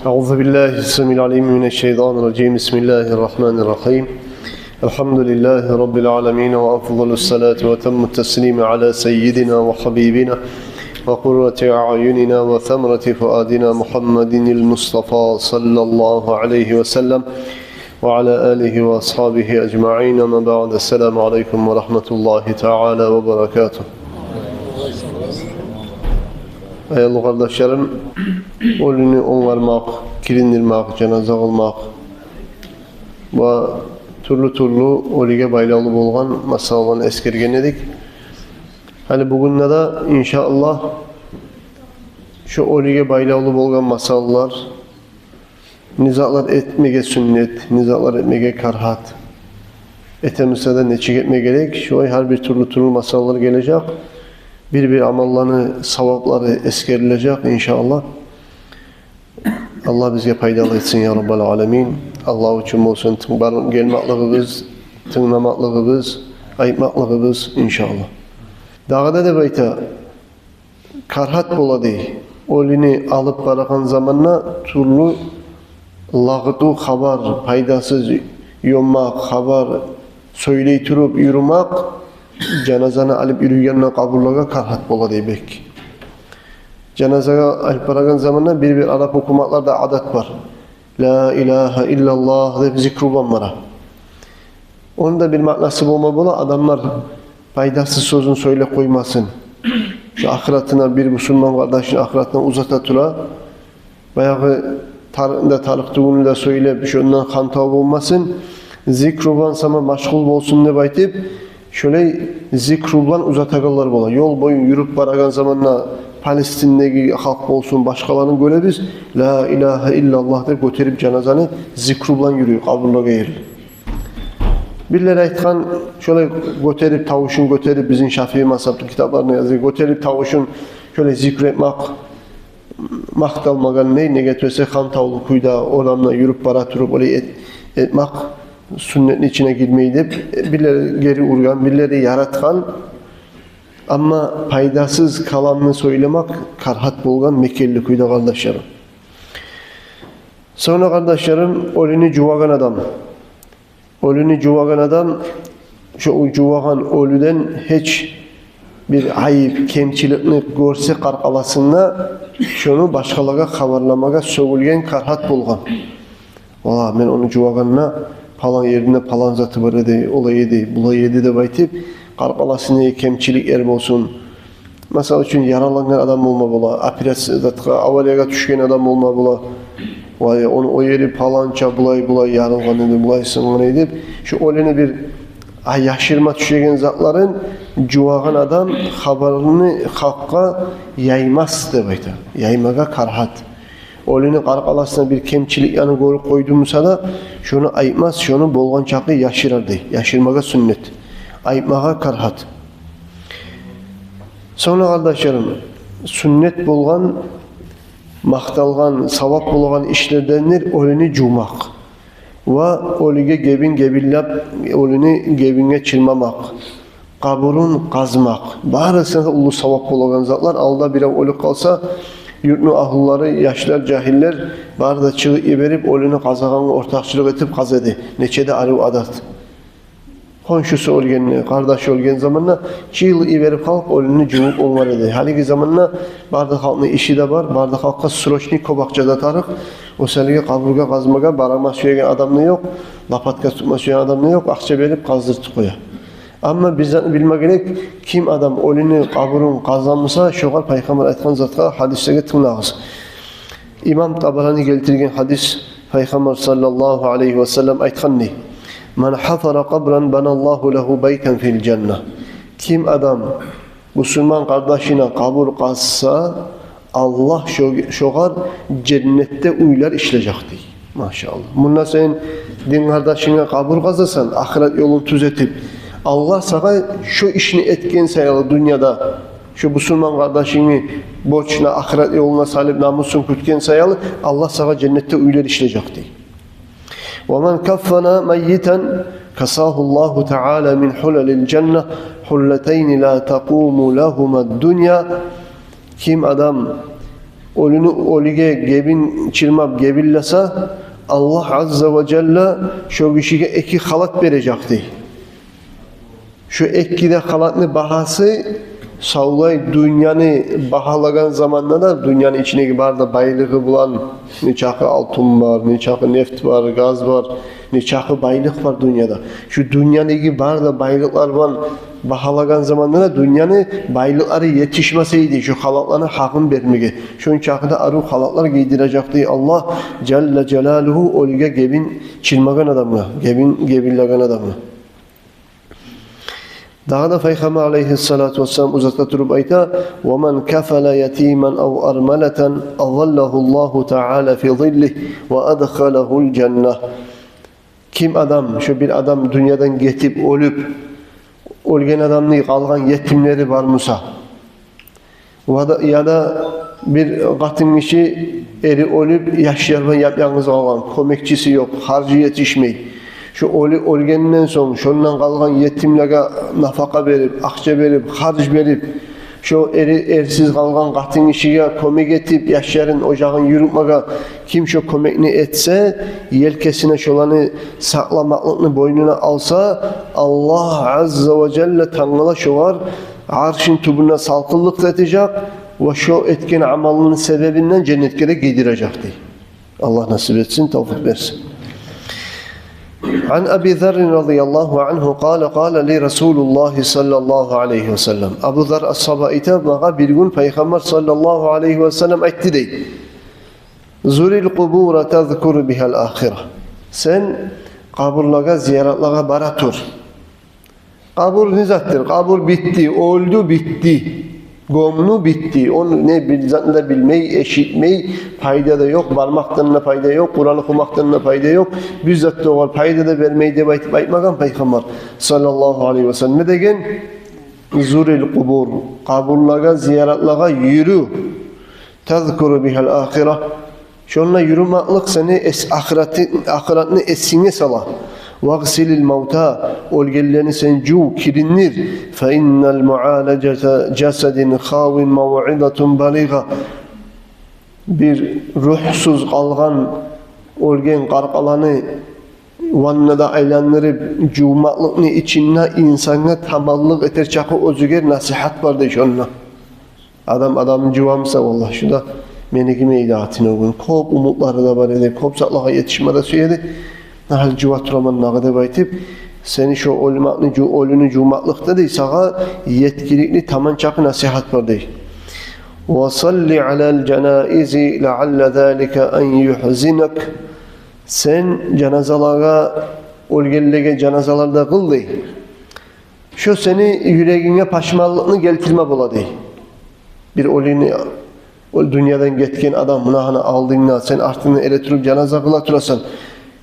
أعوذ بالله السميع العليم من الشيطان الرجيم بسم الله الرحمن الرحيم الحمد لله رب العالمين وأفضل الصلاة وتم التسليم على سيدنا وحبيبنا وقرة أعيننا وثمرة فؤادنا محمد المصطفى صلى الله عليه وسلم وعلى آله وأصحابه أجمعين ما بعد السلام عليكم ورحمة الله تعالى وبركاته. Değerli kardeşlerim, ölünü onarmak, kirindirmek, cenaze kılmak ve türlü oliga baylalı bolgan masalan eskergen edik. Hani bugün de inşallah şu oliga baylalı bolgan masallar, nizalar etmege sünnet, nizalar etmege karhat, etemizde de neçik etme gerek. Şu ay her bir türlü masallar gelecek. Bir amallarını, savapları eskerilecek inşallah. Allah bize faydalı etsin ya Rabbal Alemin. Allah için olsun gelmeklığımız, tınlamaklığımız, ayıpmaklığımız inşallah. Dağda da bayta karhat boladı. Olini alıp bırakan zamanla türlü lağıtu haber, faydasız yommak, haber söyleytirip yürümek cenazanı alıp yürüyenle kabulluğa karhat boladı bek. Cenazeye alıp bırakan zamanla bir Arap okumaklarda adet var. La ilahe illallah deyip zikrulanmara. Onun da bir manası olma bola adamlar faydasız sözün söyle koymasın. Şu ahiretine bir Müslüman kardeşin ahiretine uzatatıla bayağı tarıktığını da söyle bir şey ondan kantav olmasın. Zikrulan sana maşgul olsun diye baytip şöyle zikrullan uzatağlar bola. Yol boyun yürüp baragan zamanla Palestin'deki halk olsun başkalarının göre biz La ilahe illallah deyip götürüp cenazanı zikrullan yürüyor, kabulluğa gelir. Birileri aytkan şöyle götürüp tavuşun götürüp bizim Şafii mazhabı kitaplarına yazıyor. Götürüp tavuşun şöyle zikretmek maktalmagan ne getirse kan tavlu kuyda oranla yürüp baratırıp öyle etmek sünnetin içine girmeyi deyip birileri geri urgan, birileri yaratkan ama faydasız kalanını söylemek karhat bolgan Mekkeli kuyda kardeşlerim. Sonra kardeşlerim ölünü cuvagan adam. Ölünü cuvagan adam şu cuvagan ölüden hiç bir ayıp, kemçilikni görse karkalasında şunu başkalarına haberlamaga sögülgen karhat bolgan. Valla ben onu cuvaganına falan yerinde falan zatı var edi, olay edi, bulay edi de baytip karkalasında kemçilik yer olsun. Mesela için yaralanan adam olma bola, operasiya avaliyaga düşken adam olma bola. Vay onu o yeri falança bulay yarılgan edi, bulay sıngan edip şu ölene bir yaşırma düşegen zatların cuvagan adam haberini halka yaymaz de bayta. Yaymaga karhat. Ölünü karkalasına bir kemçilik yanı koyduğumuzda da şunu ayıpmaz, şunu bolgan çakı yaşırardı. Yaşırmaga sünnet. Ayıpmaga karhat. Sonra kardeşlerim, sünnet bolgan, maktalgan, savap bolgan işlerdendir ölünü cumak. Ve ölüge gebillap, ölünü gebinge çilmamak. Kaburun kazmak. Barısında ulu savap bolgan zatlar, alda bir ölü kalsa, yurtnu ahılları, yaşlar, cahiller barda çığı iberip ölünü kazağını ortakçılık etip kaz edi. Neçede arı adat. Konşusu olgen, kardeşi olgen zamanla çığ iberip halk ölünü cumuk onlar edi. Haliki zamanla barda halkın işi de var. Barda halka sroçni kobakçada tarık. O selige kaburga kazmaga barama süyegen adamlı yok. Lapatka tutma süyegen adamlı yok. Akça verip kazdırtık koya. Ama bizden bilmek gerek kim adam ölünü kaburun kazanmışsa şoğal Peygamber aytkan zatka hadisleri tınağız. İmam Tabarani geltirgen hadis Peygamber sallallahu aleyhi ve sellem aytkan ne? Men hafara kabran banallahu lehu beyten fil cennet. Kim adam Müslüman kardeşine kabur kazsa Allah şoğal cennette uylar işleyecekti. Maşallah. Bununla sen din kardeşine kabur kazarsan ahiret yolunu düzeltip Allah sana şu işini etken sayalı dünyada şu Müslüman kardeşini borçuna, ahiret yoluna salip namusun kütken sayalı Allah sana cennette uylar işleyecekti. وَمَنْ كَفَّنَا مَيِّتًا كَسَاهُ اللّٰهُ تَعَالَى مِنْ حُلَلِ الْجَنَّةِ حُلَّتَيْنِ لَا تَقُومُ لَهُمَا الدُّنْيَا Kim adam Oliga gebin çilmap gebillasa Allah Azze ve Celle şu kişiye iki halat verecekti. Şu iki de halatın bahası savlay dünyanı bahalagan zamanda da dünyanın içine barda baylığı bulan neçakı altın var, neçakı neft var, gaz var, neçakı baylık var dünyada. Şu dünyanın barda baylıklar var bahalagan zamanda da dünyanın baylıkları yetişmeseydi şu halatlarına hakkın vermeye. Şunun çakıda arı halatlar giydirecekti. Allah Celle Celaluhu oliga gebin çilmagan adamla, gebinlagan adamla. Daha da Peygamber aleyhissalatu vesselam uzakta durup ayta وَمَنْ كَفَلَ يَتِيمًا اَوْ أَرْمَلَةً اَظَلَّهُ اللّٰهُ تَعَالَى فِي ظِلِّهِ وَأَدْخَلَهُ الْجَنَّةِ Kim adam, şu bir adam dünyadan getip ölüp ölgen adamını kalgan yetimleri var Musa ya da bir katın kişi eri ölüp yaşayarken yalnız kalgan, komekçisi yok, harcı yetişmeyi. Şu ölgeninden sonra şundan kalan yetimlere nafaka verip, akça verip, harç verip, şu ersiz kalan katın işiye kömek etip, yaşarın ocağın yürütmeye kim şu kömekini etse, yelkesine şolanı saklamaklıkını boynuna alsa, Allah Azze ve Celle Tanrı'la şu var, arşın tubuna salkıllık edecek ve şu etkin amalının sebebinden cennetlere giydirecekti. Allah nasip etsin, tevfik versin. عن أبي ذر رضي الله عنه قال لي رسول الله صلى الله عليه وسلم Abu Zar as-Sabaita bana bir gün Peygamber sallallahu aleyhi ve sellem etti dey. Zuril kubura tezkur bihal ahire. Sen kaburlara, ziyaretlara bara tur. Kabur nizattır. Kabur bitti, öldü bitti. Gomlu bitti. Onu ne bilmeyi, eşitmeyi fayda da yok. Varmaktan da fayda yok. Kur'an okumaktan da fayda yok. Bizzat da var. Fayda da vermeyi de baytmagan Peygamber sallallahu aleyhi ve sellem. Ne degen? Zuril kubur. Kaburlara, ziyaretlere yürü. Tezkuru bihal ahire. Şunla yürümaklık seni ahiretini esine sala. وَغْسِلِ الْمَوْتَى Ölgelerini sen kirinir. فَاِنَّ الْمُعَالَجَةَ جَسَدٍ خَاوٍ مَوْعِدَةٌ بَلِغَةٌ Bir ruhsuz kalgan ölgen karkalanı vannada aylandırıp cumaklıkını içine insana tamallık eter çakı özüger nasihat var de şunla. Adam cuvamsa vallahi şu da menekime idahatine uygun. Kop umutları da var edip, kop saklağa yetişmede söyledi. Nahal cuvaturaman nağıda baytip, seni şu ölünü cumaklıkta değil, sağa yetkilikli taman çakı nasihat var değil. وَصَلِّ عَلَى الْجَنَائِزِ لَعَلَّ ذَٰلِكَ اَنْ يُحْزِنَكَ Sen cenazalara, ölgelilere cenazalarda kıl değil. Şu seni yüreğine paşmanlığını geltirme bula değil. Bir ölünü dünyadan getken adam mınahını aldığında sen artığını elektrik cenaza kıla turasan,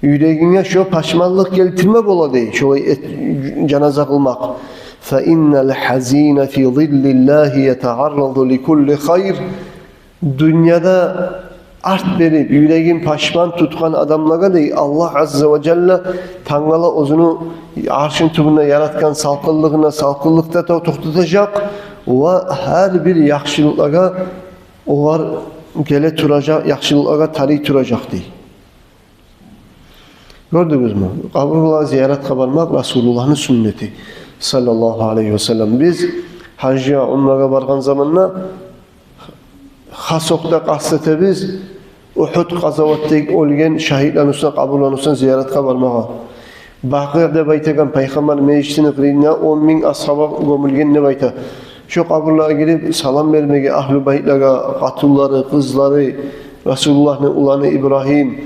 yüreğine şu paşmanlık geltirme bola değil. Şu cenaze kılmak. فَاِنَّ الْحَز۪ينَ فِي ظِلِّ اللّٰهِ يَتَعَرَّضُ لِكُلِّ خَيْرٍ Dünyada art verip yüreğin paşman tutkan adamlara değil Allah Azze ve Celle Tanrı'la ozunu arşın tübünde yaratkan salkıllıkta tutacak ve her bir yakşılıklara o var gele turacak, yakşılıklara tarih turacak değil. Gördünüz mü? Kaburlara ziyaret kabarmak Resulullah'ın sünneti sallallahu aleyhi ve sellem. Biz hacıya, umraya bargan zamanla hasokta kastete biz Uhud kazavatdaki ölgen şahitlerin üstüne kaburların üstüne ziyaret kabarmağa. Bakı'da baytagan Peygamber meclisini kırıyla 10.000 ashaba gömülgen ne bayta. Şu kaburlara girip salam vermeye ahl-i baytlere, katulları, kızları, Resulullah'ın ulanı İbrahim,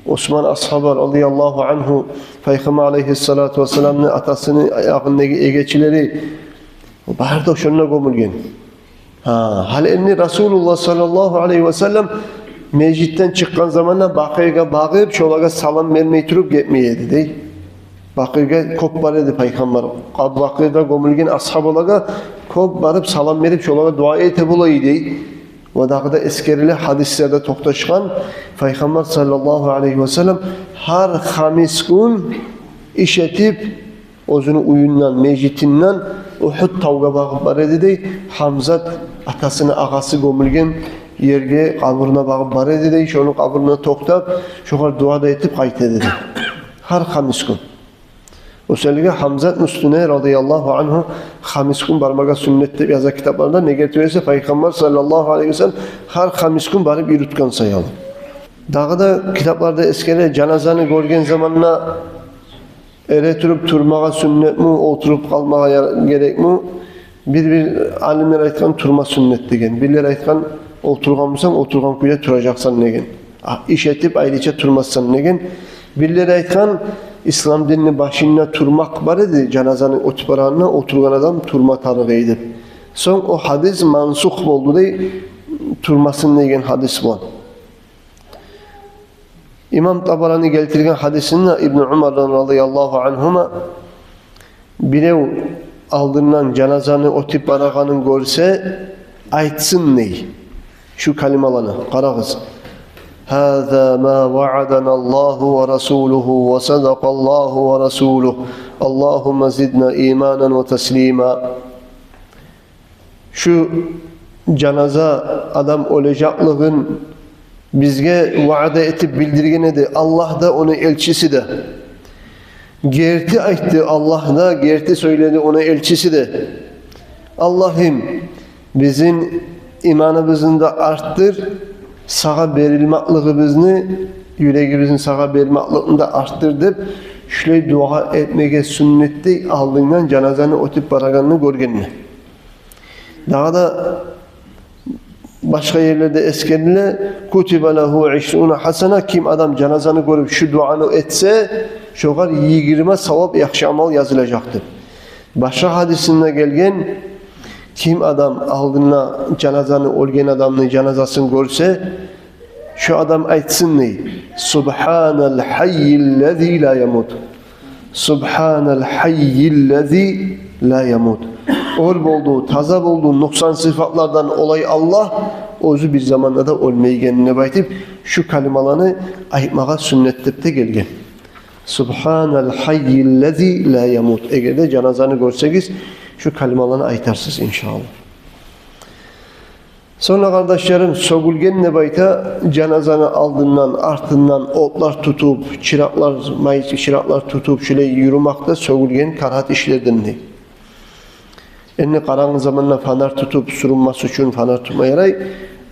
Osman ashabar radıyallahu anhu Peygamber aleyhissalatu vesselam'ın atasının ayağındaki egeçileri barda şununla gömülgen. Halini Resulullah sallallahu aleyhi ve sellem meclisten çıkan zamanla Bakı'ya bağırıp şolaga salam vermeyi turup gitmeyeydi değil. Bakı'ya kop barıydı Peygamber. Bakı'da gömülgen ashab olaga kop barıp salam verip şolaga dua ete bulaydı. Ve dağda eskerili hadislerde toktaşkan Peygamber sallallahu aleyhi ve sellem her hamis gün işetip özünü uyundan, mecitinden Uhud tavga bağıp var dedi. Hamzat atasını ağası gömülgen yerge kabrına bakıp bar ededi, şunun kabrına toktap, şoğar duada etip kayıt ededi. Har hamis gün. Özellikle Hamza Üstüne radıyallahu anhu hamis gün barmaga sünnette yazı kitaplarında ne getiriyorsa Peygamber sallallahu aleyhi ve sellem har hamis gün barıp yürütken sayalım. Daha da kitaplarda eskere canazanı görgen zamanla eretirip turmağa sünnet mi, oturup kalmağa gerek mi? Bir alimler aytkan turma sünnet degen. Birler aytkan oturganmısan oturgan kuyda turacaksan negen. İş etip ayrıca turmazsan negen. Birler aytkan İslam dinini başına turmak var idi. Canazanın otuparağına oturgan adam turma tarığı edip. Son o hadis mansuk oldu dey turmasın negen hadis bu. İmam Tabarani geltirgen hadisinde İbn Umar'dan radıyallahu anhuma bilev aldığından canazanı o tip araganın görse aytsın ney? Şu kalimalarını qarağız. Hâzâ mâ va'adana Allahu ve rasûluhu ve sadakallahu ve rasûluhu. Allahümme zidna imanen ve teslîmâ. Şu canaza adam olacaklığın bizge vaade etip bildirgen edi. Allah da onun elçisi de. Gerti ayttı Allah da, gerti söyledi ona elçisi de. Allah'ım bizim imanımızın da arttır, sağa verilmeklığımızı, yüreğimizin sağa verilmeklığını da arttır deyip, şöyle dua etmeye sünnette aldığından canazanı o tip baraganını görgenini. Daha da başka yerlerde eskerine kutibe lehu 20 hasene kim adam canazanı görüp şu duanı etse şoğar 20 savap yaxşı amal yazılacaktır. Başka hadisinde gelgen kim adam aldığına canazanı olgen adamın canazasını görse şu adam aytsın ne? Subhanal hayyillezî la yamut. Subhanal hayyillezî la yamut. Ol olduğu, taza olduğu noksan sıfatlardan olay Allah, özü bir zamanda da olmayı kendine baytip, şu kalimalarını aytmağa sünnette gelgen. Subhanal hayyillezî la yamut. Eğer de canazanı görseniz, şu kalimalarını aytarsınız inşallah. Sonra kardeşlerim, sogulgen nebayta canazanı aldığından, ardından otlar tutup, çıraklar tutup, şöyle yürümekte sogulgen karhat işlerden değil. Yani karanlık zamanla fanar tutup sürünmesi için fanar tutma yaray.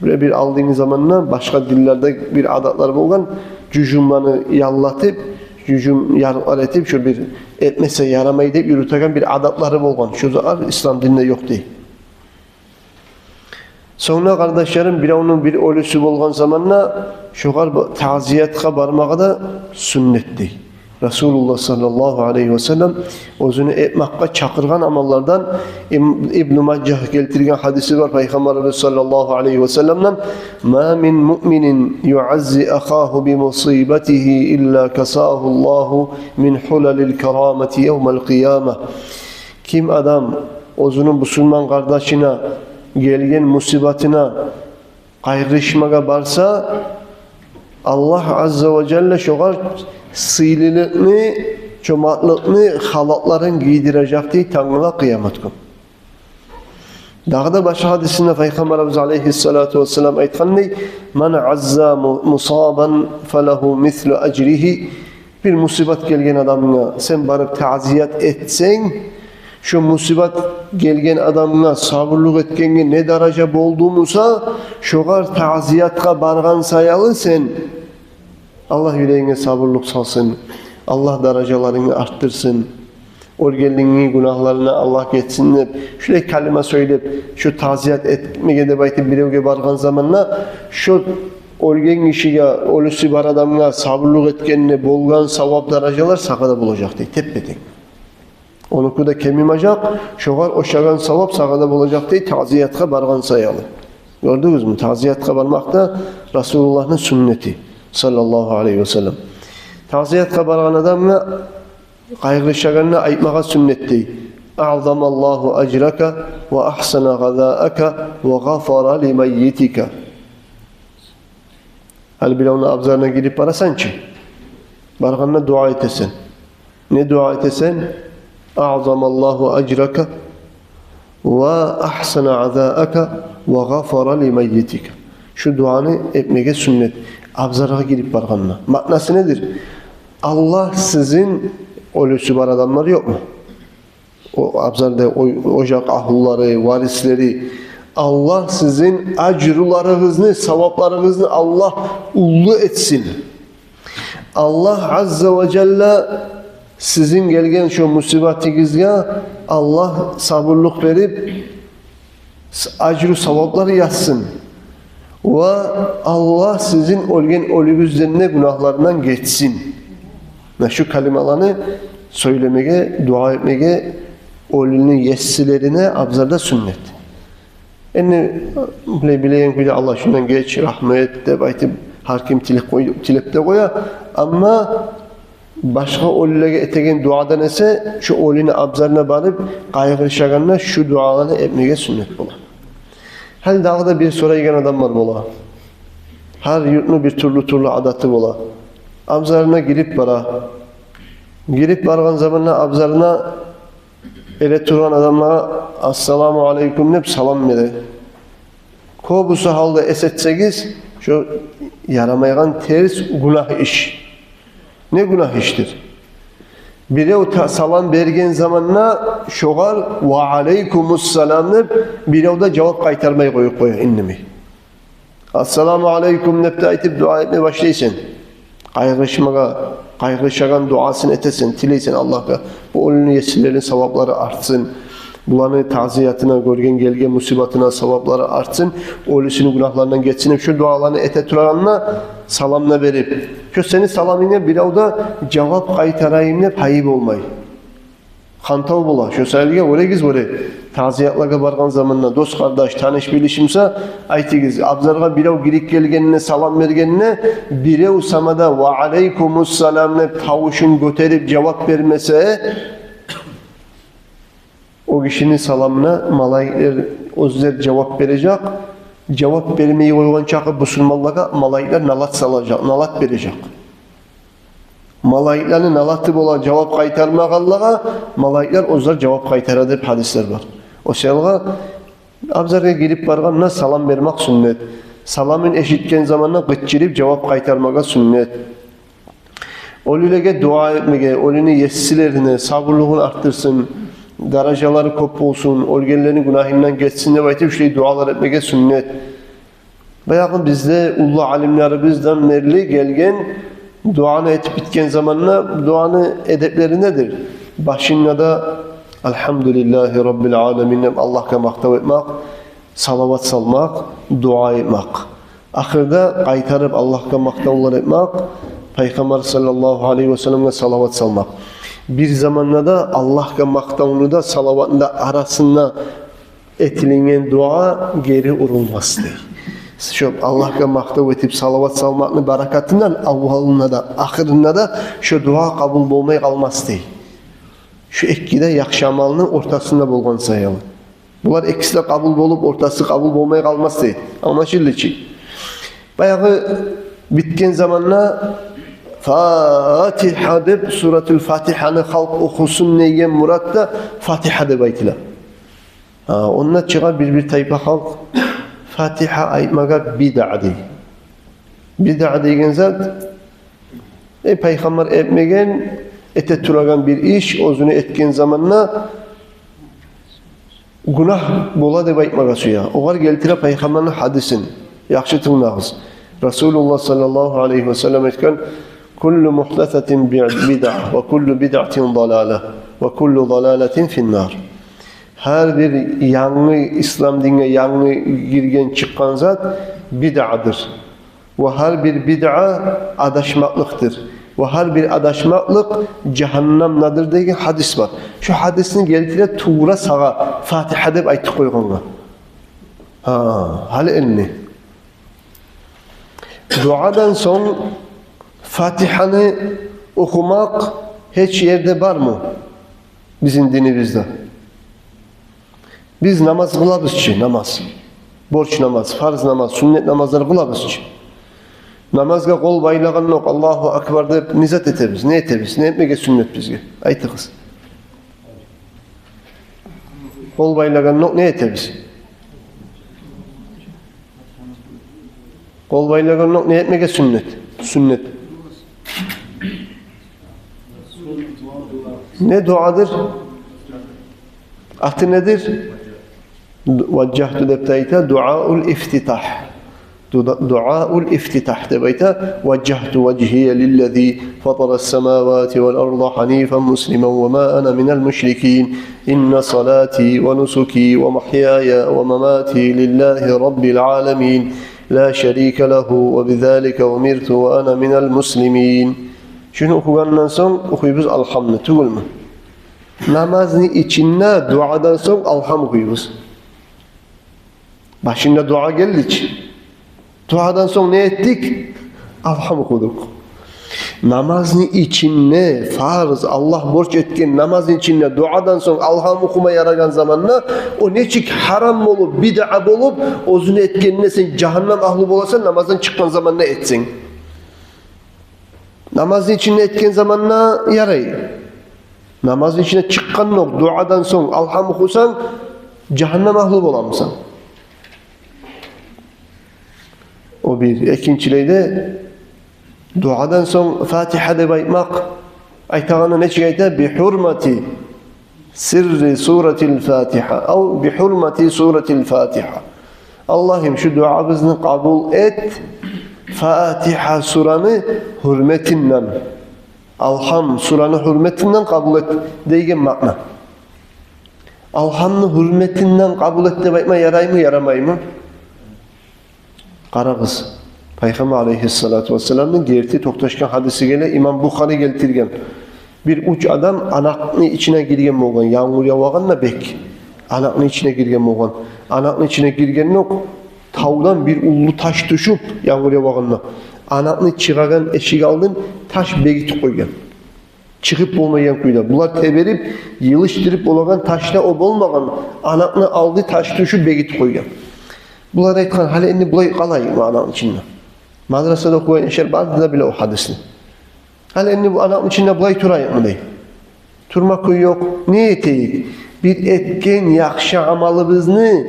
Böyle bir aldığınız zamanla başka dillerde bir adatlar olan cücumlarını yallatıp, cücum yarıklar etip şöyle bir etmese yaramayı deyip yürüteken bir adatları olan. Şu zaman İslam dininde yok değil. Sonra kardeşlerim bir onun bir ölüsü olan zamanla şugar taziyetka barmağı da sünnetti. Resulullah sallallahu aleyhi ve sellem özünü etmekle çakırgan amallardan İbn-i Maccah geltirgen hadisi var Peygamberimiz sallallahu aleyhi ve sellem'den مَا مِنْ مُؤْمِنٍ يُعَزِّ أَخَاهُ بِمُصِيبَتِهِ إِلَّا كَسَاهُ اللّٰهُ مِنْ حُلَلِ الْكَرَامَةِ يَوْمَ الْقِيَامَةِ Kim adam özünün Müslüman kardeşine gelgen musibatine kaygışmaga barsa Allah azze ve celle şoğar sıylılıkını, çomaklıkını halatların giydirecekti Tanrı'la kıyamet gün. Daha da başka hadisinde Peygamberimiz aleyhissalatu vesselam aytkan ne? Men azza musaban felehu mislu ecrihi. Bir musibet gelgen adamına sen barıp taziyet etsen şu musibet gelgen adamına sabırlık etkenge ne derece olduğumuza şoğar taziyatka bargan sayalı sen Allah yüreğine sabırlık salsın. Allah derecelerini arttırsın. Orgelliğini, günahlarını Allah geçsin. Şöyle kalime söyleyip, şu taziyat etmeye de bayti bir evge bargan zamanla, şu orgen kişiye, ölüsü var adamına sabırlık etkenine bolgan savab dereceler sakada bulacak diye, tepbedin. Onunku da kemimacak, şoğar oşagan savab sakada bulacak diye taziyatka bargan sayalı. Gördünüz mü? Taziyatka barmak da Resulullah'ın sünneti. Sallallahu aleyhi ve sellem. Taziyet kabaran adamla kaygışaganına aytmağa sünnetti. A'zamallahu ecraka ve ahsana gazâaka ve gafara li meyyitika. Hal bile onun abzarına gidip barasan ki barganına dua etesen. Ne dua etesen? A'zamallahu ecraka ve ahsana gazâaka ve gafara li meyyitika. Şu duanı etmege sünnet. Abzarga girip barganına. Manası nedir? Allah sizin ölüsü var adamlar yok mu? O abzarda ocak ahulları, varisleri. Allah sizin acrularınızı, savaplarınızı Allah ullu etsin. Allah Azze ve Celle sizin gelgen şu musibatinizge Allah sabırlık verip acru savapları yazsın. Ve Allah sizin olgen ölüğüzlerine günahlarından geçsin. Şu kelimeleri söylemeye, dua etmeye, ölünün yessilerine abzarda sünnet. Yani bileyen ki Allah şundan geç, rahmet de baytı hakim tilep de koya. Ama başka ölülerine etegen duadan ise şu ölünün abzarına barıp kaygırışaganına şu dualarını etmeye sünnet bola. Her dağda bir soraygen adam var bola. Her yurtlu bir türlü adatı bola. Abzarına girip bara. Girip bargan zamanla abzarına ele turan adamlara assalamu aleyküm deyip salam verir. Kobusu halda esetseniz şu yaramayan ters günah iş. Ne günah iştir? Biri salam bergen zamanla şoğar ve aleykümüsselam deyip biri da cevap kaytarmayı koyuyor innimi. Assalamu aleyküm deyip de aytıp dua etmeye başlaysın. Kaygışmağa duasını etesin, tileysen Allah'a. Bu ölünün yesillerin sevapları artsın. Bulanın taziyatına, görgen gelgen musibatına sevapları artsın. Ölüsünün günahlarından geçsin. Şu dualarını ete turanına salamla verip. Şu seni salamine bir da cevap kaytarayım ne payı olmayı. Kantav bola. Şu sayılge oraya giz oraya. Taziyatlarga bargan zamanla dost kardeş tanış bilişimse aytigiz. Abzarga birev girik gelgenine salam vergenine birev samada ve aleykümüsselam ne tavuşun göterip cevap vermese o kişinin salamına malaikler özler cevap verecek. Cevap vermeyi koygan çakı Müslümanlara malaikler nalat salacak, nalat verecek. Malaiklerin nalatı olan cevap kaytarmak Allah'a malaikler özler cevap kaytaradır hadisler var. O şeyle abzarga girip barganına salam vermek sünnet. Salamın eşitken zamanla gıçırıp cevap kaytarmaka sünnet. Ölülerge dua etmeye, ölünün yessilerine, sabırlığını arttırsın, darajaları kop olsun, ölgenlerin günahından geçsin diye baytı şey dualar etmeye sünnet. Bayakın bizde ullu alimleri bizden merli gelgen duanı etip bitken zamanla duanı edepleri nedir? Başında da Elhamdülillahi Rabbil Alemin Allah'a maktav etmek, salavat salmak, dua etmek. Ahirde kaytarıp Allah'a maktavlar etmek, Peygamber sallallahu aleyhi ve sellem'e salavat salmak. Bir zamanla da Allah'a maktavını da salavatın da arasında etilingen dua geri urulmaz değil. Şu Allah'a maktav etip salavat salmakın barakatından avvalına da ahirinde da şu dua kabul olmaya kalmaz değil. Şu ikkide yakşamalının ortasında bolgan sayalı. Bunlar ikisi de kabul olup ortası kabul olmaya kalmaz değil. Anlaşıldı ki. Bayağı bitken zamanla Fatiha deyip Suratul Fatiha'nı halk okusun neygen murat da Fatiha deyip aytılar. Onunla çıkan bir tayfa halk Fatiha aytmaga bid'a değil. Bid'a degen zat Peygamber etmegen ete turagan bir iş özünü etken zamanla günah bola deb aytmaga suya. Oğar geltire Peygamber'in hadisin. Yaxşı tınağız. Resulullah sallallahu aleyhi ve sellem etken kullu muhdathatin bid'a ve kullu bid'atin dalale ve kullu dalaletin finnar. Her bir yanlı İslam dinine yanlı girgen çıkan zat bid'adır. Ve her bir bid'a adaşmaklıktır. Ve her bir adaşmaklık cehennemnadır diye hadis var. Şu hadisin geldiğinde tuğra sağa Fatiha deyip aytı koyduğuna. Hali elini. Duadan son Fatiha'nı okumak hiç yerde var mı? Bizim dinimizde. Biz namaz kılabız ki namaz. Borç namaz, farz namaz, sünnet namazları kılabız ki. Namazga kol baylagan yok. Allahu Ekber deyip nizat etemiz. Ne etemiz? Ne etmeye sünnet bizge? Aytığız. Kol baylagan yok. Ne etemiz? Kol baylagan ne etmege sünnet? Sünnet. Ne duadır? Ahtı nedir? Vajjahtu debtayta duaul iftitah. Duaul iftitah debtayta vajjahtu vecihiye lillezî fataras semâvâti vel arda hanîfen muslimen ve mâ ana minel müşrikîn. İnne salâti ve nusuki ve mahyaya ve memâti lillahi rabbil âlemîn. La şerîke lehu ve bizâlike umirtu ve ana minel muslimîn. Şunu okugandan sonra okuyubuz alhamdü. Tugul mu? Namazın içinde duadan sonra alham okuyubuz. Başında dua geldik. Duadan sonra ne ettik? Alham okuduk. Namazın içinde farz Allah borç etken namazın içinde duadan sonra alham okuma yaragan zamanla o neçik haram olup bid'a olup ozunu etkenine sen cehennem ahlı bolasan namazdan çıkan zamanla etsin. Namazın içinde etken zamanla yarayı. Namazın içine çıkan yok duadan sonra alham okusan cehennem ahlı bolamsan. O bir. İkincileri de duadan sonra Fatiha'da baymak aytağına ne çıkayta? Bi hurmati sirri suretil Fatiha av bi hurmati suretil Fatiha. Allah'ım şu duamızı kabul et. Fatiha suranı hürmetinden alham suranı hürmetinden kabul et deygen makna. Alhamını hürmetinden kabul et de bayma yaray mı yaramay mı? Kara kız. Peygamber aleyhissalatu vesselam'ın gerti toktaşkan hadisi gele İmam Bukhari geltirgen. Bir uç adam anakını içine girgen moğan. Yağmur yağağanla bek. Anakını içine girgen moğan. Anakını içine girgen yok. Tavdan bir ullu taş düşüp yağmur yağağanla. Anakını çıkagan eşik aldın taş begit koygan. Çıkıp olmayan kuyda. Bunlar teberip yılıştırıp olagan taşla o olmagan anakını aldı taş düşüp begit koygan. Bunlar aytkan hali eni bulay kalay mı anakın içinde. Madrasada okuyan işler bazıda bile o hadisini. Hali eni bu anakın içinde bulay turayı mı dey. Turmak yok. Ne eteyik? Bir etken yakşı amalımızını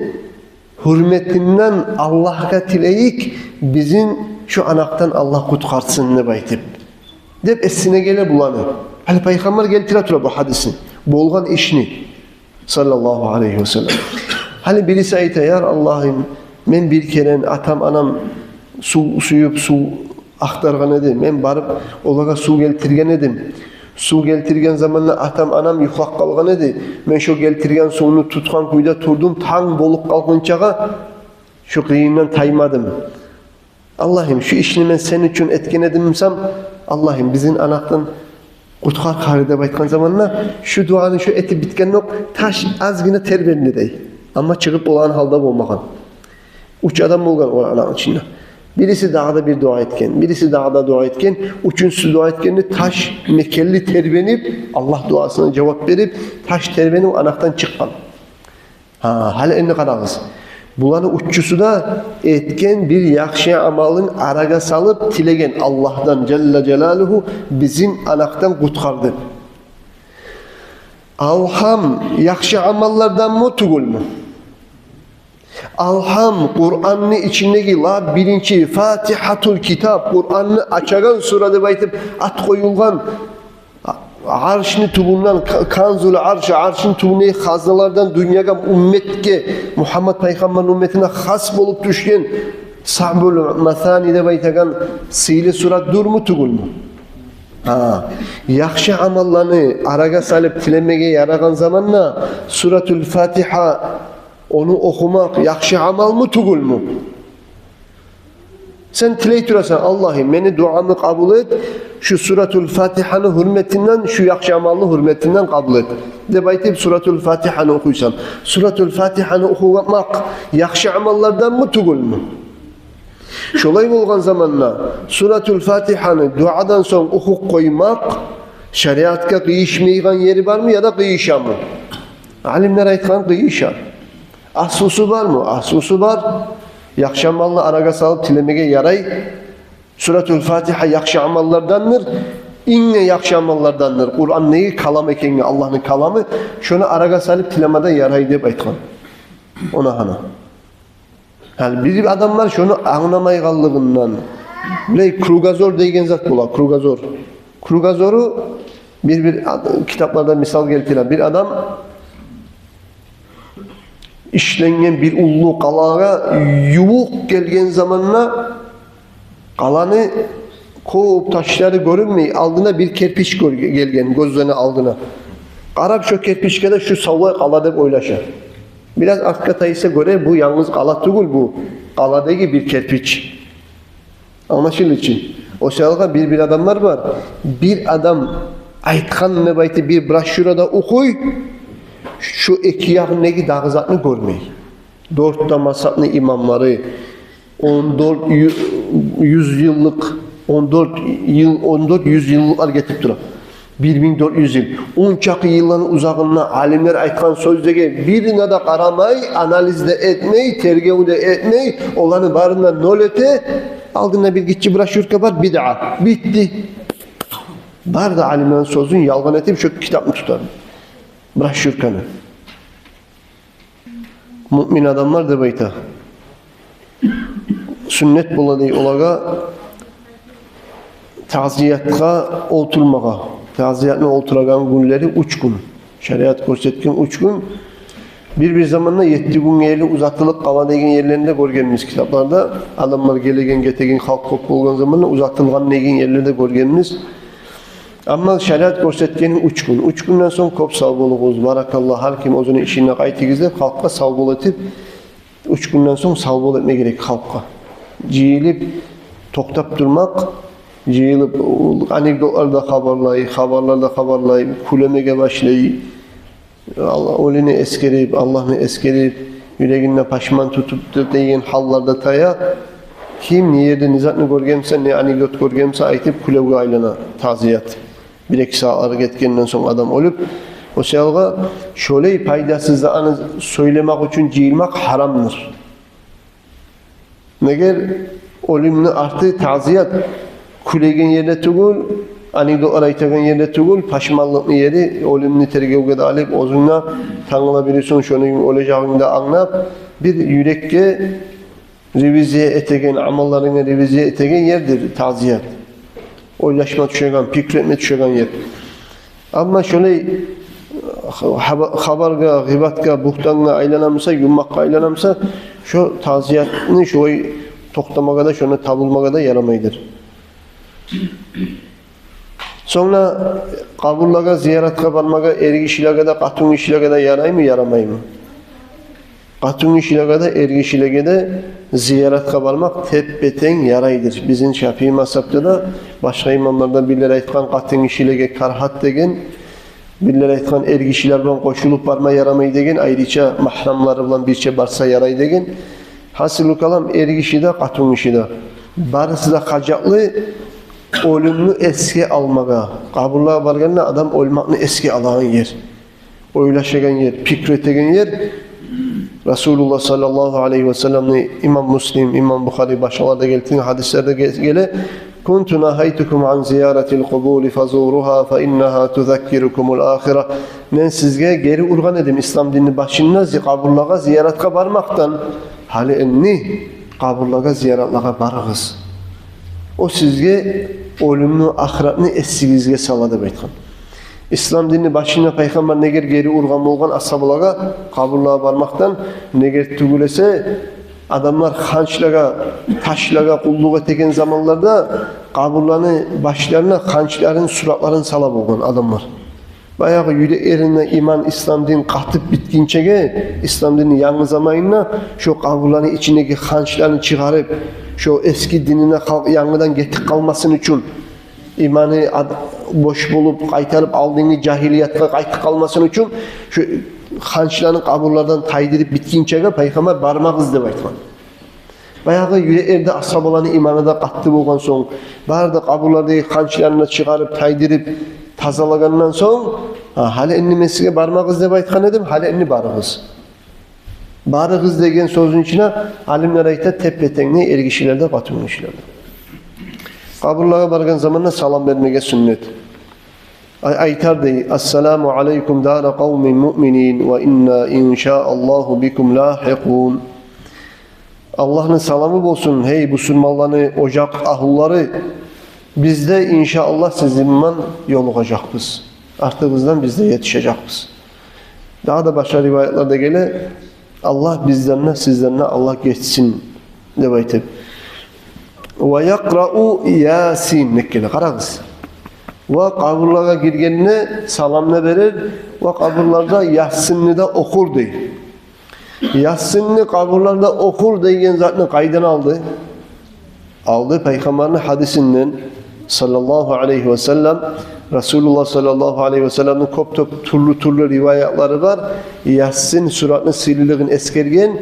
hürmetinden Allah'a tileyik bizim şu anaktan Allah kutkarsın ne baytip. Dep esine gele bulanı. Hali Peygamber geltire tura bu hadisin. Bolgan işini. Sallallahu aleyhi ve sellem. Hali birisi aytayar Allah'ım men bir kere atam anam su aktargan edim. Men barıp olaga su geltirgen edim. Su geltirgen zamanla atam anam yuklak kalgan edi. Men şu geltirgen suyunu tutkan kuyda turdum. Tan bolup kalkınçaga şu kıyından taymadım. Allah'ım şu işini men senin için etken edimsem Allah'ım bizim anaktan kutkar karide baytkan zamanla şu duanın şu eti bitken yok. Taş azgına terberini dey. Ama çıkıp olan halda olmakan. Uç adam olgan o anakın içinde. Birisi dağda bir dua etken, birisi dağda dua etken, üçüncüsü dua etkenini taş mekelli terbenip, Allah duasına cevap verip, taş terbenip anaktan çıkan. Hala eni karağız. Bulanın uççusu da etken bir yakşı amalın araga salıp tilegen Allah'tan Celle Celaluhu bizim anaktan kutkardı. Alham yakşı amallardan mı tugul mu? Alham Kur'an'ın içindeki la birinci Fatihatul Kitap Kur'an'ı açagan surada baytıp at koyulgan arşını tubundan kanzul arşın tubunu haznalardan dünyaya ümmetke Muhammed Peygamber'in ümmetine has bolup düşken Sa'bul Mathani'de baytagan sile surat dur mu tugul mu? Yakşı amallarını araga salıp tilemege yaragan zamanla Suratul Fatiha onu okumak yakşı amal mı tugul mu? Sen tileytüresen Allah'ım beni duamı kabul et. Şu Suratul Fatiha'nın hürmetinden, şu yakşı amalının hürmetinden kabul et. De baytip Suratul Fatiha'nı okuysan. Suratul Fatiha'nı okumak yakşı amallardan mı tugul mu? Şolay bolgan zamanla Suratul Fatiha'nı duadan sonra okuk koymak şeriatka kıyışmaygan yeri var mı ya da kıyışa mı? Alimler aytkan kıyışa. Ahsusu var mı? Ahsusu var. Yakşı amalını araga salıp tilemege yaray. Suratul Fatiha yakşı amallardandır. İnne yakşı amallardandır. Kur'an neyi kalam ekeni Allah'ın kalamı. Şunu araga salıp tilemede yaray deyip aytkan. Ona hana. Yani bir adamlar şunu anlamay kaldığından krugazor degen zat bolar, krugazor. Krugazoru bir kitaplarda misal keltiren bir adam işlengen bir ullu qalağa yuvuk gelgen zamanla qalanı kovup taşları görünmey aldına bir kerpiç gelgen gözlerine aldına. Qarab şu kerpiçke de şu savvay qala deb oylaşa. Biraz arka tayısa göre bu yalnız qala tugul bu. Qaladagi bir kerpiç. Anlaşılır için. O şalga bir adamlar var. Bir adam aytkan nebayti bir broşürada okuy. Şu iki yağındaki dağızatını görmeyi. 4 damasatlı imamları 14 100 yıllıklar getirip duran. 1400 yıl. 10 çakı yılların uzağına alimler aytkan sözdeki birine de qaramay, analizde etmey, tergevde etmey, olanı barından nol ete, aldığında bir gitçi broşürke var, bid'a. Bitti. Bar da alimlerin sözünü yalgan etip şu kitap mı tutar? Broşürkanı. Mümin adamlar da bayta. Sünnet buladı olaga taziyatka oturmağa. Taziyatına oturagan günleri 3 gün. Şeriat gösterken 3 gün. Bir zamanla 7 gün yerli uzatılıp qaladegen yerlerinde görgenimiz kitaplarda. Adamlar gelegen getegen halk kop bolgan zamanla uzatılgan negen yerlerde görgenimiz. Ama şeriat gösterken 3 gün. 3 günden soň kop sağ boluguz. Barakallah har kim özünün işine qaytygizip halkka sağ bol etip 3 günden soň sağ bol etme gerek halkka. Jiyilip toktap durmak, jiyilip anekdotlarda haberlarda haberlayıp, kulemege başlayıp, Allah olini eskerip, Allah'ını eskerip, yüreğine paşman tutup deyen hallarda taya, kim ne yerde nizatını görgemse, ne anekdot görgemse aytıp kulevge aylana taziyat. Bir-iki sağları getkenden soň adam olup, o şalga şöyle paydasızlığını söylemek için jiyilmek haramdır. Neger ölümünü artı taziyat kulegen yerde tugul, anekdotlar aytagan yerde tugul, paşmanlıklı yeri ölümünü tergevge de alıp, ozuna tanıla birisi şonu olacağını anlap, bir yürekke reviziye etegen, amallarına reviziye etegen yerdir taziyat. Oylaşma düşegen, fikretme düşegen yer. Ama şöyle haberga, gıbatka, buhtanga aylanamsa, yummakka aylanamsa, şu taziyatını şoy toktamaga da, şunu tabulmaga da yaramaydır. Sonra kabullaga, ziyaretka barmaga, ergişilega da, katun işilega da yaray mı, yaramay mı? Katun işilega da, ergişilega da ziyaretka barmak tebbeten yaraydır. Bizim Şafii mazhabında da, başka imamlarda birileri aytkan katun işilega karhat degen, birileri aytkan ergişiler bilen koşulup barma yaramay degen, ayrıca mahramları bilen birçe barsa yaray degen. Hasılı kalam ergişi de, katun işi de. Barısı da kacaklı, ölümünü eski almaga. Kabullağa barganla adam ölmakını eski alan yer. Oylaşagan yer, pikreten yer. Resulullah sallallahu aleyhi ve sellem'le İmam Müslim, İmam Bukhari başkalarda geldiği hadislerde gele "Kuntu nahaytukum an ziyaretil kubul fazuruha fa innaha tuzakkirukumul ahire." Men sizge geri urgan edim İslam dinini başında kabullağa ziyaretka barmaktan. Hali enni kabullağa ziyaretlağa barığız. O sizge ölümünü, ahiretini essigizge saladı baytkan. İslam dinini başına Peygamber neger geri urgan bolgan ashabılaga kabullağa barmaktan neger tugulese adamlar hançlaga, taşlaga, kulluğa teken zamanlarda kabullağını başlarına hançların, suratların sala bolgan adamlar. Bayağı yüreğine iman, İslam din katıp bitkinçege, İslam dini yalnızamayınla şu kabullağını içindeki hançlarını çıkarıp şu eski dinine yanıdan getik kalmasın için imanı boş bulup kaytarıp aldığını cahiliyatka kaytıp kalmasın için şu hançlarını kabullardan taydırıp bitkinçege Peygamber barmağız deb aytman. Bayağı yüreğinde ashabalarını imanı da kattı bolgan soň, barda kabullardaki hançlarını çıkarıp taydırıp tazalagandan soň, hali enni men sizge barmağız deb aytkan edim, hali enni barığız. Barığız degen sözün içine alimler ayta teppetengni ergişilerde, katun işlerde. Kabullağa bargan zamanla salam vermege sünnet. Aytar dey, "Assalamu aleykum dara kavmin mu'minin ve inna inşaallahu bikum lahiqun." Allah'ın salamı olsun hey Müslümanları, ocak ahulları. Bizde inşallah sizinle yolugacakız. Artığımızdan biz de yetişeceğiz. Daha da başka rivayetlerde gele Allah bizden sizlerine Allah geçsin demek. Ve yakra'u Yasin nekkele qarağız. Ve kaburlara girgenine salamla verir ve kaburlarda Yasin'ni de okur deyir. Yasin'ni kaburlarda okur deyen zaten kaydan aldı. Aldı Peygamberin hadisinden sallallahu aleyhi ve sellem. Resulullah sallallahu aleyhi ve sellem'in kop turlu rivayetleri var. Yasin suratını sililiğin eskergen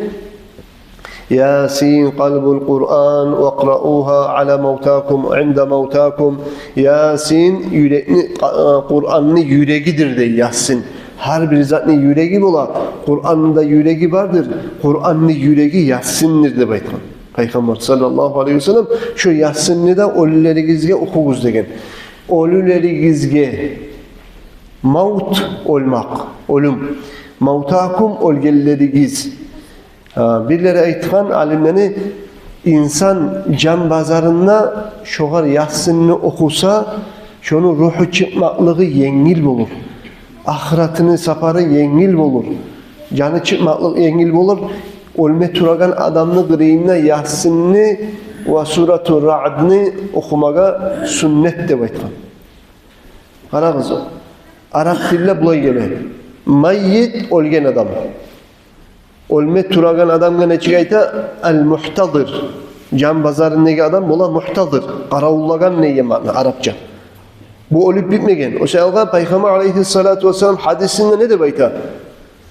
Yasin kalbul Kur'an ve qra'uha ala mevtakum inde mevtakum. Yasin Kur'an'ın yüreğidir de Yasin. Her bir zatın yüreği ola. Kur'an'ın da yüreği vardır. Kur'an'ın yüreği Yasin'dir de baytan. Peygamber sallallahu aleyhi ve sellem şu Yasin'ni de ölülerigizge okuguz degen. Ölülerigizge maut olmak, ölüm. Mevtakum ölgelerigiz. Birileri aytkan alimleri insan can bazarında şoğar Yasin'ni okusa şonu ruhu çıkmaklığı yengil olur. Ahiretini safarı yengil olur. Canı çıkmaklığı yengil olur. Ölme turagan adamını gırıyına Yasin'ni ve Suratu Ra'd'ni okumaga sünnet de baytkan. Qarağız o. Arap dille bulay geliyor. Mayyit ölgen adam. Ölme turagan adam ne çıkayta el-muhtadır. Can bazarındaki adam bola muhtadır. Qaravullagan neye ma'na Arapça. Bu ölüp bitmegen. O şeyalga Peygamber aleyhissalatu vesselam hadisinde ne de bayta?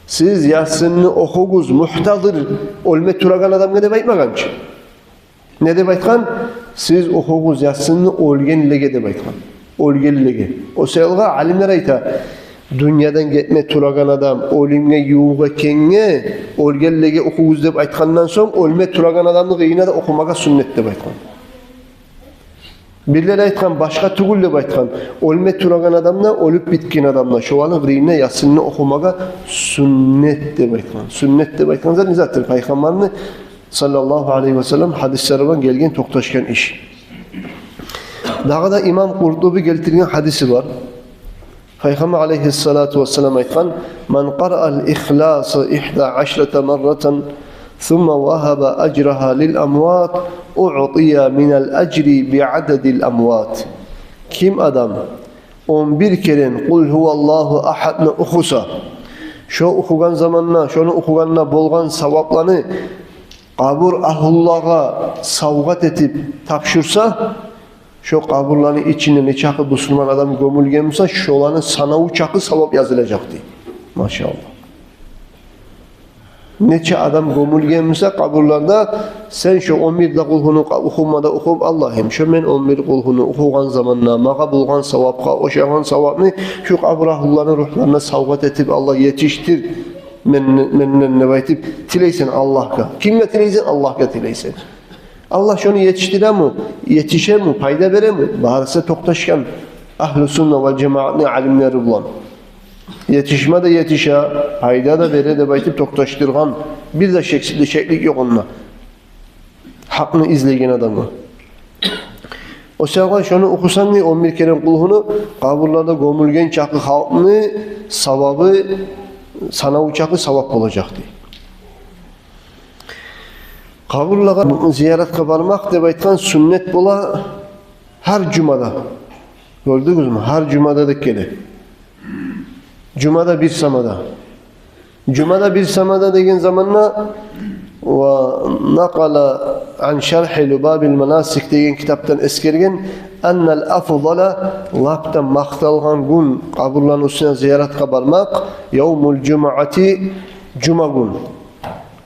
Siz Yasin'ni okuguz, muhtadır. Ölme turagan adam ne de baytmaganç. Ne de baytkan? Siz okuguz Yasin'ni ölgen lege de baytkan. Ölgen lege. O şeyalga alimler ayta. Dünyadan gitme turagan adam, ölümge yuğga kenge, ölgellege okuguz dep aytkandan soň, ölme turagan adamlığı yine de okumaga sünnet dep aytkan. Birileri aytkan, başka tugul dep aytkan, ölme turagan adamla, ölüp bitkin adamla, şovalı gıriyine Yasin'ni okumaga sünnet dep aytkan. Sünnet dep aytkan zaten zaten Peygamberini sallallahu aleyhi ve sellem hadislerden gelgen toktaşkan iş. Daha da İmam Kurtubi geltirgen hadisi var. Peygamber aleyhissalatu vesselam aytkan men qara'al ihlas 11 marratan thumma vahaba ajraha lil amwat u'tiya min al ecri bi'adadil amwat. Kim adam 11 kere kul huvallahu ahadni okusa şu okugan zamanla şonu okuganla bolgan savaplarını kabur ahullaga savgat etip tapşırsa şu kaburların içinde ne çakı Müslüman adam gömülgenmişse şolanın sana uçakı sevap yazılacaktı. Maşallah. Neçe adam gömülgenmişse kaburlarda sen şu 11 de kulhunu okumada okup Allah'ım şu men 11 kulhunu okugan zamanla mağa bulgan sevapka oşağan sevapını şu kabur ahulların ruhlarına savgat etip Allah yetiştir. Menden nebaytip tileysen Allah'a. Kimle tileysen Allah'a tileysen. Allah şunu yetiştire mi? Yetişe mi? Payda vere mi? Bağırsa toktaşkan ahl-i sünne ve cemaatini alimleri bulan. Yetişme de yetişe, payda da vere de baytip toktaştırgan. Bir de şeklik yok onunla. Hakkını izleyen adamı. O sefer şunu okusan ne 11 kere kulhunu kaburlarda gömülgen çakı halkını savabı sana uçakı savap olacaktı. Kaburlara ziyaret barmak dep aytkan sünnet bola her cumada. Gördünüz mü? Her cumada da gele. Cumada bir samada. Cumada bir samada degen zamanla ve nakala an şerhi lubabil manasik degen kitaptan eskergen ennel afdala laptan maqtalgan gün kaburların üstüne ziyaret barmak yevmul cum'ati cuma gün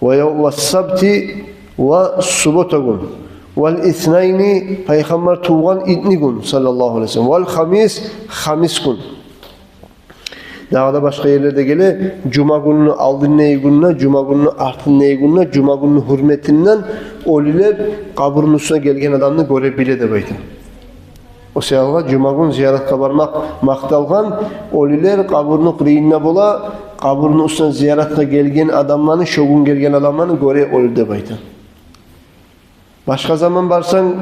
ve sabti ve subota gün vel ithnayni Peygamber tuğan idni gün sallallahu aleyhi ve sellem vel hamis gün. Daha da başka yerlerde gele cuma gününü aldın neyi gününe, cuma gününü artın neyi gününe, cuma gününü hürmetinden oliler kaburun üstüne gelgen adamını görebile de baytın. O sebeple cuma gün ziyaret kabarmak maqtalgan oliler kaburunu qiriyinne bola kaburun üstüne ziyaretle gelgen adamlarını, şogun gelgen adamlarını göre olur de baytın. Başka zaman barsan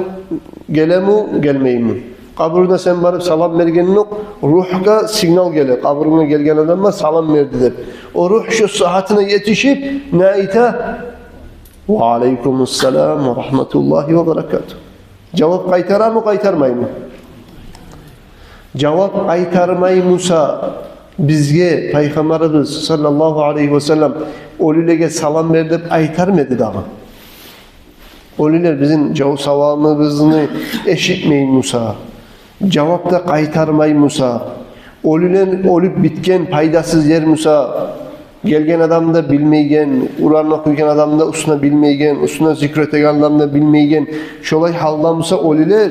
gelemu, gelmeyimi. Kabrına sen barıp salam vergenin yok. Ruhga signal gelir. Kabrına gelgen adamma salam verdi der. O ruh şu saatine yetişip ne ite? Ve aleykümselam ve rahmetullahi ve berekatuhu. Cevap kaytarar mı, kaytarmayı mı? Cevap kaytarmayı Musa bizge Peygamberimiz sallallahu aleyhi ve sellem ölülege salam verdi aytarmadı daha. Ölüler bizim savamımızı eşitmeyin Musa. Cevapta kaytarmayı Musa. Ölüler ölüp bitken paydasız yer Musa. Gelgen adam da bilmeygen, Kur'an okuyken adam da usuna bilmeygen, usuna zikreten adam da bilmeygen. Şolay halda Musa ölüler.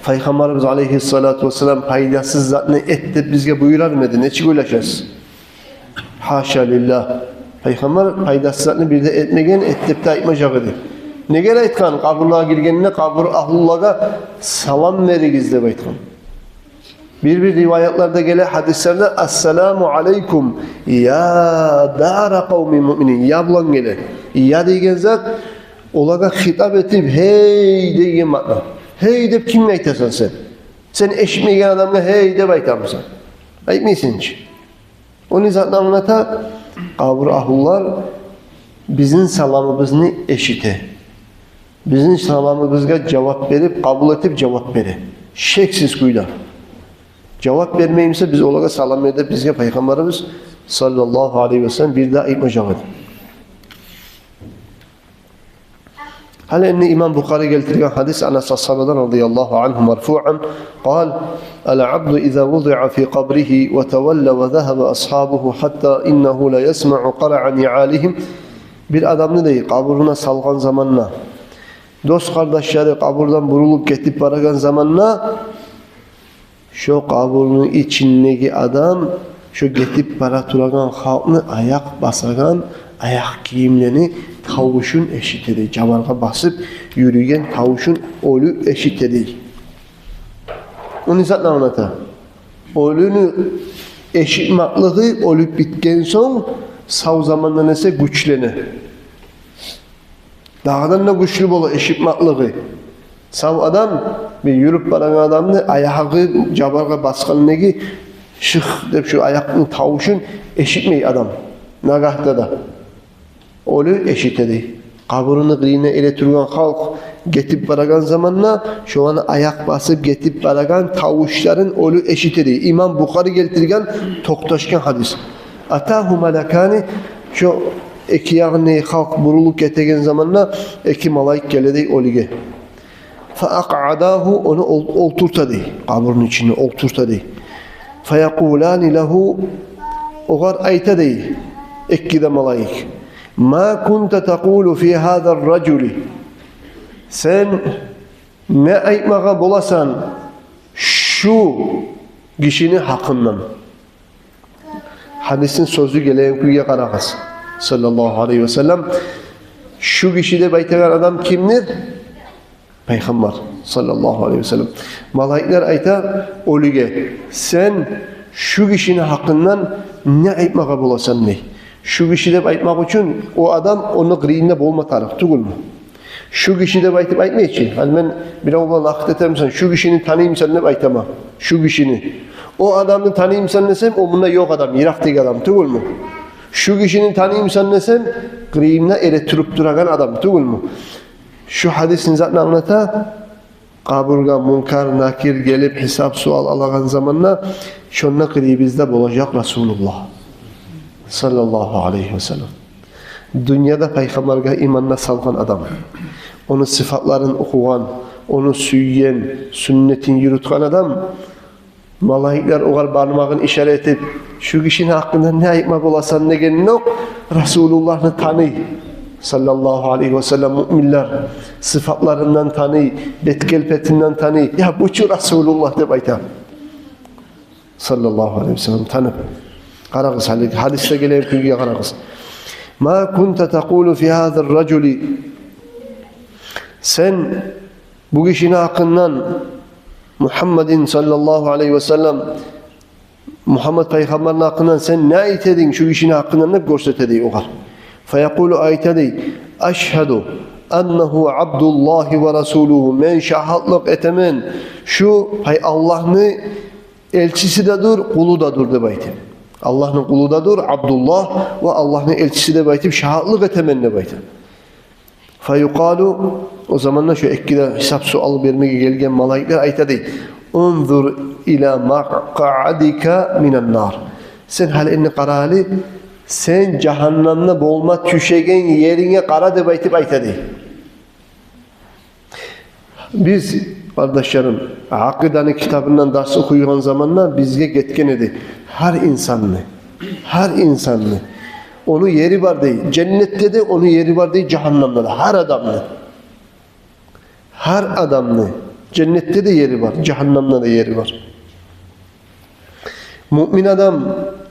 Peygamberimiz aleyhissalatu vesselam paydasız zatını et bizge buyurar mıydı? Neçik ulaşacağız? Haşa lillah. Peygamber paydasız zatını bir de etmegen ettip de aytmacağıdır. Ne gel aytkan? Kaburluğa girgenine kabur ahlullağa salam verigiz de aytkan. Bir rivayetlerde gele hadislerde Esselamu aleykum ya dara kavmi müminin ya bulan gele. Ya degen zat olaga hitap etip hey degen matla. Hey deyip kimle aytasan sen? Sen eşitmeyen adamla hey deyip aytamısan. Aytmayısın hiç. Onun zatına anlata kabur ahullar bizim salamımızı eşite. Bizim salamımızga cevap verip, kabul etip cevap veri. Şeksiz kuylar. Cevap vermeyimse biz olaga salam edip bizge Peygamberimiz sallallahu aleyhi ve sellem bir daha aytmacağıdır. Hala enne İmam Bukhari geltirgen hadis Enes sahabadan radıyallahu anhu marfu'an قال العبد إذا وضع في قبره وتولى وذهب أصحابه حتى إنه لا يسمع قرع نعالهم bir adam ne deyik kaburuna salgan zamanla dost kardeşleri kaburdan burulup getip baragan zamanla şu kaburunun içindeki adam şu getip bara turagan halkını ayak basagan ayak giyimlerini tavuşun eşitedi. Camarga basıp yürüyen tavuşun ölü eşitedi. Onu zaten anlata. Ölünü eşitmaklığı ölüp bitken son sağ zamanda nese güçlene. Dağdan da güçlü bolu eşitmaklığı. Sağ adam bir yürüp baran adamını ayağı camarga baskanlığı şık deyip şu ayakın tavuşun eşitmeyi adam. Nagahta da. Ölü eşitedi. Kaburunu kıyına ele turgan halk getip baragan zamanla şu an ayak basıp getip baragan tavuşların ölü eşitedi. İmam Bukhari geltirgen toktaşken hadis. Atahu melekani şu iki yağını halk buruluk getegen zamanla iki malayik geledi ölüge. Faaqadahu onu olturtadı. Kaburun içine olturtadı. Fayakulani lehu ogar aytadı. İki de malayik. Ma kunta taqulu fi hada'ar raculi. Sen ne aytmağa bolasan şu kişinin hakkından. Hadisin sözü gelen kuyuya qarağız. Sallallahu aleyhi ve sellem. Şu kişide baytagan adam kimdir? Peygamber sallallahu aleyhi ve sellem. Malaikler ayta ölüge. Sen şu kişinin hakkından ne aytmağa bolasan ne? Şu kişi de aytmak için o adam onu kırığında bolma taraf değil mi? Şu kişi de aytıp aytmayı için. Hani ben bir oğlan akit ederim şu kişinin tanıyım sen ne aytama. Şu kişini. O adamın tanıyım sen desem o bunda yok adam, yiraktaki adam değil mi? Şu kişinin tanıyım sen desem kırığında elektrik duragan adam değil mi? Şu hadisin zaten anlata kaburga, munkar, nakir gelip hesap sual alagan zamanla şunla kırığı bizde olacak Resulullah. Sallallahu aleyhi ve sellem. Dünyada Peygamber'e imanına salgan adam. Onun sıfatlarını okuyan, onu süyyen, sünnetin yürütken adam. Malaikler oğar parmağını işaret edip şu kişinin hakkında ne ayıpmak olasan ne gelin yok. Resulullah'ını tanı. Sallallahu aleyhi ve sellem müminler sıfatlarından tanı, betkelpetinden tanı. Ya bu şu Resulullah de baytam. Sallallahu aleyhi ve sellem tanı. Qarağız hadiste gelen kuyuya qarağız. Ma kunta taqulu fi hada'ar raculi. Sen bu kişinin hakkından Muhammedin sallallahu aleyhi ve sellem Muhammed Peygamber'in hakkından sen ne aytedin şu kişinin hakkından ne görsetedi o kadar. Feyekulu aytedi eşhedü ennehu abdullahi ve rasuluhu. Men şahitlik etemen şu hay Allah'ın elçisi de dur, kulu da dur de baytim. Allah'ın kulu da dur, Abdullah ve Allah'ın elçisi de baytim. Şahitlik etemen de baytim. Fayuqalu, o zamanlar şu ekkide hesap sual vermeye gelgen malaikler ayta değil. Unzur ila maq'adika minen nar. Sen hal inni qarali, sen cehennemde bolma tüşegen yerine qara deb aytib ayta değil. Biz kardeşlerim, Akidanın kitabından ders okuyulan zamanlar bizge getken edi. Her insanlı. Onun yeri var değil. Cennette de onun yeri var değil, cehennemde de. Her adamlı. Cennette de yeri var, cehennemde de yeri var. Mümin adam,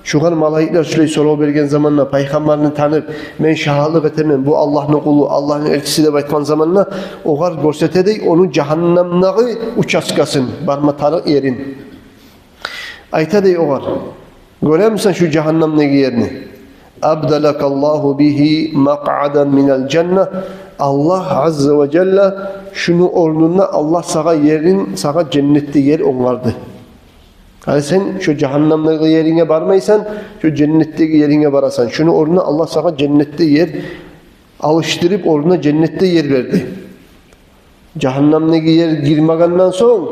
şu kadar malaikler şöyle soru vergen zamanla, peygamberini tanıp, men şahitlik etemem, bu Allah'ın kulu, Allah'ın elçisi de baytkan zamanla, o kadar görsetedey, onun cehennemdeki uçaskasın, barma tarık yerin. Aytadey o kadar. Görüyor musun şu cehennemdeki yerini? Abdalakallahu bihi maq'adan minel cennet. Allah azze ve celle şunu ordunda Allah sana yerin, sana cennette yer onlardı. Yani sen şu cehennemdeki yerine varmaysan, şu cennetteki yerine varasan. Şunu orduna Allah sana cennette yer alıştırıp orduna cennette yer verdi. Cehennemdeki yer girmegenden sonra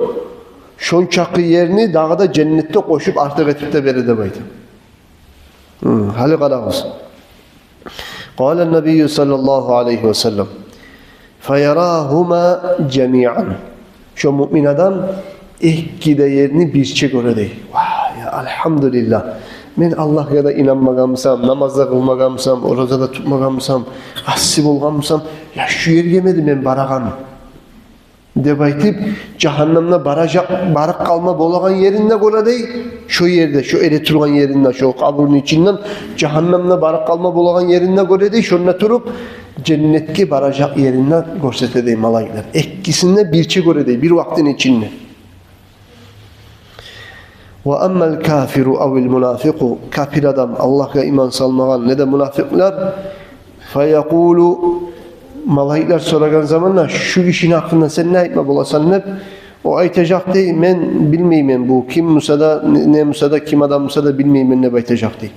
şonçakı yerini dağda cennette koşup artık etip de verdi baydı. Hali qarağız. Qala Nebi sallallahu aleyhi ve sellem feyarahuma cemi'an. Şu mümin adam ikkide yerini birçe göredi. Vay ya elhamdülillah. Men Allah'a da inanmagamsam, namazda kılmagamsam, oruçda tutmagamsam, assi bolgamsam, ya şu yer yemedim men baragan. Deb aytib, cehennemde barık kalma bolagan yerinde göredi. Şu yerde, şu ele turgan yerinde, şu kaburun içinden cehennemde barık kalma bolagan yerinde göredi. Şonda turup cennetke baracak yerinde görsetedi malaikler. İkisinde birçe göredi bir vaktin içinde. Ve emmel kafiru evil munafiku, kafir adam Allah'a iman salmagan ne de münafıklar feyekulu, malaikler soragan zamanla şu kişinin hakkında sen ne aytma bolasan hep o aytacak değil, men bilmeyim bu kim Musa'da ne Musa'da kim adam Musa'da bilmeyim ne aytacak değil.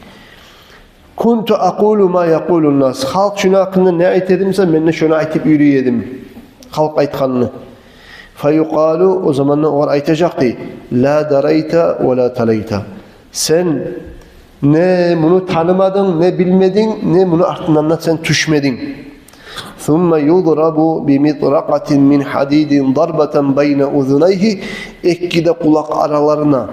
Kuntu aqulu ma yaqulun nas. Halk şunu hakkında ne aytedimse ben de şunu aytıp yürüyedim. Halk aytkanını. Feyuqalu, o zamanla o aytacak değil. La darayta ve la talayta. Sen ne bunu tanımadın, ne bilmedin, ne bunu ardından da sen düşmedin. ثُمَّ يُضْرَبُ بِمِطْرَقَةٍ مِنْ حَدِيدٍ ضَرْبَةً بَيْنَ اُذُنَيْهِ. Ekkide kulak aralarına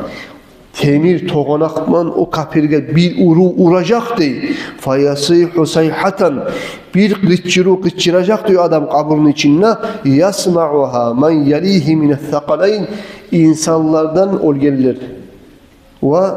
temir toğanakman o kapirge bir uracak değil. فَيَصِيحُ سَيْحَةً bir kıçıracak diyor adam kaburun içinde. يَسْمَعُهَا مَنْ يَلِيهِ مِنَ الثَّقَلَيْنِ insanlardan ol gelir. Ve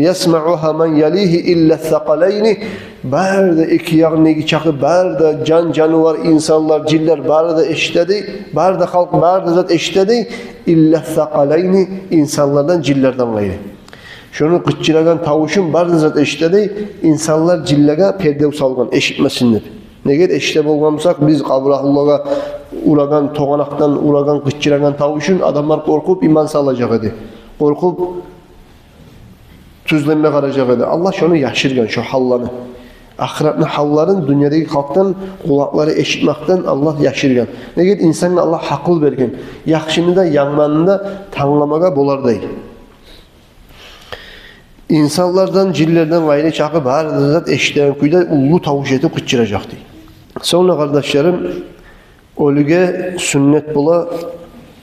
يَسْمَعُهَا مَنْ يَلِيهِ اِلَّا الثَّقَلَيْنِ barda iki yağını çakı, barda canlıvar, insanlar, ciller, barda eşitedi, barda halk, barda zat eşitedi, illa thaqalayni insanlardan, cillerden gayrı. Şunu kıççılagan tavuşun barda zat eşitedi, insanlar cillega perde salgan, eşitmesinler. Neger eşite bolgamsak biz Kabrahullah'a uragan, toğanaktan uragan, kıççılagan tavuşun adamlar korkup iman salacak idi. Korkup tüzlenme karacak idi. Allah şunu yaşırgan, şu hallanı. Ahiretli halların dünyadaki halktan kulakları eşitmekten Allah yaşırgan. Neger insanın Allah hakıl bergen. Yaxşını da yanmanını da tanlamaga bolar değil. İnsanlardan, cillerden gayrı çakı barda zat eşitleyen kuyda ullu tavuş etip kıçıracak değil. Sonra kardeşlerim, ölüge sünnet bula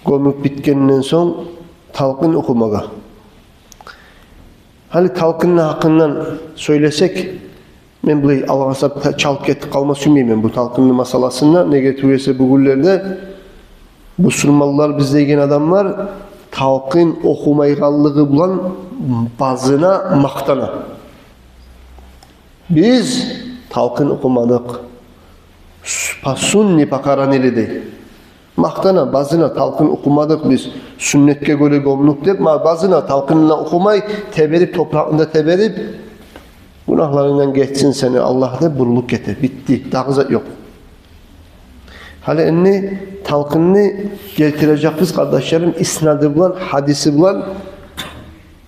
gömüp bitkeninden son talqın okumaga. Hani talqının hakkından söylesek, ben burayı Allah'a çalıp ketip kalma sürmeyeyim bu talqınlı masalasında. Ne getiriyorsa bu günlerde bu Müslümanlar bizde yegen adamlar talqın okumaygallığı bulan bazına maktana. Biz talqın okumadık. Sunni pakaraneli değil. Maktana bazına talqın okumadık biz. Sünnetke göre gömlük deyip bazına talqınla okumay teberip toprağında teberip Günahlarından geçsin seni Allah de buruluk getir. Bitti. Daha yok. Hali enni talkınını getirecek biz kardeşlerim isnadı bulan, hadisi bulan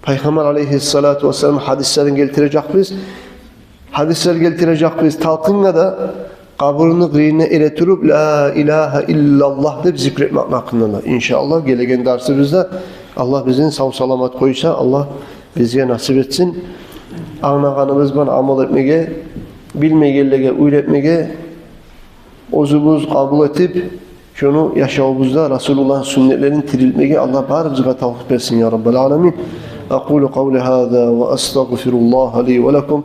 Peygamber aleyhissalatu vesselam hadislerini getirecek biz. Hadisler getirecek biz. Talkınla da kabrını gırine iletirip la ilahe illallah deyip zikretmek hakkında. İnşallah gelegen dersimizde Allah bizim sağ salamat koysa Allah bize nasip etsin. Anlağanımız bana amal etmeye, bilmeyenlere uyretmeye, ozumuz kabul edip şunu yaşamımızda Resulullah'ın sünnetlerini tirilmeye Allah barıcığa tavfik versin ya Rabbel Alemin. أقول قولي هذا وأستغفر الله لي ولكم